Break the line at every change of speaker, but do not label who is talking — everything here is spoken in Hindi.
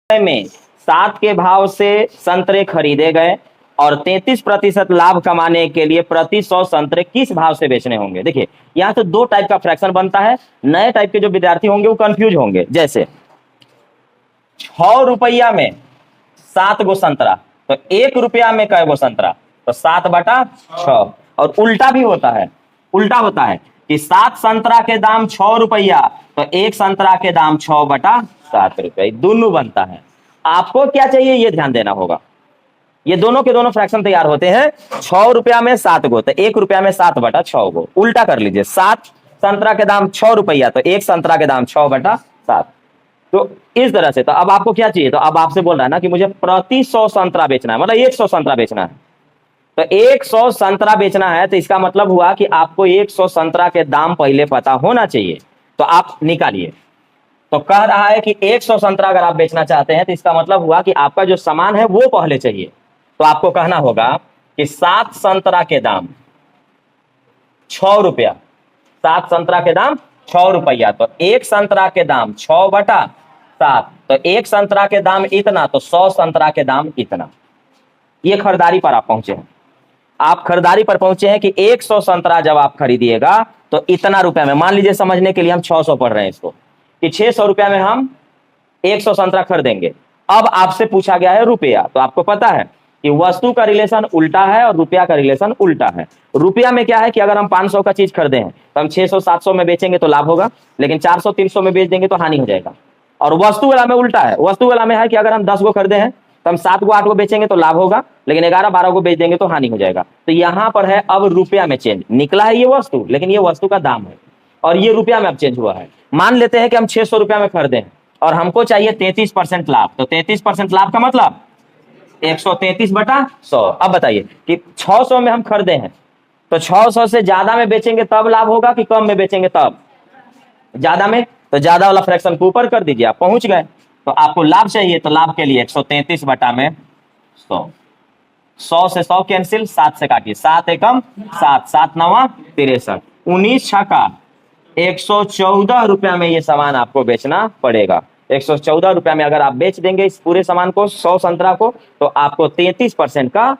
में 7 के भाव से संतरे खरीदे गए और 33% लाभ कमाने के लिए प्रति 100 संतरे किस भाव से बेचने होंगे। देखिए यहाँ तो दो टाइप का फ्रैक्शन बनता है। नए टाइप के जो विद्यार्थी होंगे वो कंफ्यूज होंगे। जैसे 6 रुपया में 7 गो संतरा, तो 1 रुपया में कै गो संतरा, तो 7/6। और उल्टा भी होता है, उल्टा होता है कि 7 संतरा के दाम 6 रुपया, तो 1 संतरा के दाम 6/7 रुपया, दोनों बनता है। आपको क्या चाहिए ये ध्यान देना होगा। ये दोनों के दोनों फ्रैक्शन तैयार होते हैं। 6 रुपया में 7 गो, तो 1 रुपया में 7/6 गो। उल्टा कर लीजिए, 7 संतरा के दाम 6 रुपया, तो 1 संतरा के दाम 6/7। तो इस तरह से। तो अब आपको क्या चाहिए, तो अब आपसे बोल रहा है ना कि मुझे प्रति 100 संतरा बेचना है, मतलब 100 संतरा बेचना है। तो 100 संतरा बेचना है, तो इसका मतलब हुआ कि आपको 100 संतरा के दाम पहले पता होना चाहिए। तो आप निकालिए। तो कह रहा है कि 100 संतरा अगर आप बेचना चाहते हैं, तो इसका मतलब हुआ कि आपका जो सामान है वो पहले चाहिए। तो आपको कहना होगा कि 7 संतरा के दाम 6 रुपया, 7 संतरा के दाम 6 रुपया, तो 1 संतरा के दाम 6/7, तो 1 संतरा के दाम इतना, तो 100 संतरा के दाम इतना। ये खरीदारी पर आप पहुंचे हैं। आप खरीदारी पर पहुंचे हैं कि 100 संतरा जब आप खरीदिएगा तो इतना रुपया में, मान लीजिए समझने के लिए हम 600 पढ़ रहे हैं इसको, कि 600 रुपया में हम 100 संतरा खरीदेंगे। अब आपसे पूछा गया है रुपया, तो आपको पता है कि वस्तु का रिलेशन उल्टा है और रुपया का रिलेशन उल्टा है। रुपया में क्या है कि अगर हम 500 का चीज खरीदे हैं तो हम 600-700 में बेचेंगे तो लाभ होगा, लेकिन 400-300 में बेच देंगे तो हानि हो जाएगा। और वस्तु वाला में उल्टा है। वस्तु वाला में है कि अगर हम 10 गो खरीदे हैं तो हम 7 गो 8 गो बेचेंगे तो लाभ होगा, लेकिन 11-12 गो बेच देंगे तो हानि हो जाएगा। तो यहाँ पर है अब रुपया में चेंज निकला है ये वस्तु, लेकिन ये वस्तु का दाम है और ये रुपया में अब चेंज हुआ है। मान लेते हैं कि हम 600 रुपया में खरीदे हैं और हमको चाहिए 33% लाभ। तो 33% लाभ का मतलब 133/100। अब बताइए कि 600 में हम खरीदे हैं, तो 600 से ज्यादा में बेचेंगे तब लाभ होगा कि कम में बेचेंगे तब? ज्यादा में। तो ज्यादा वाला फ्रैक्शन को ऊपर कर दीजिए, आप पहुंच गए। तो आपको लाभ चाहिए, तो लाभ के लिए 133/100। 100 से 100 कैंसिल, 7 से काटिए, 7 एकम 7, 7 9 63, 19 छक्का 114 रुपया में ये सामान आपको बेचना पड़ेगा। 114 रुपया में अगर आप बेच देंगे इस पूरे सामान को, 100 संतरा को, तो आपको 33% का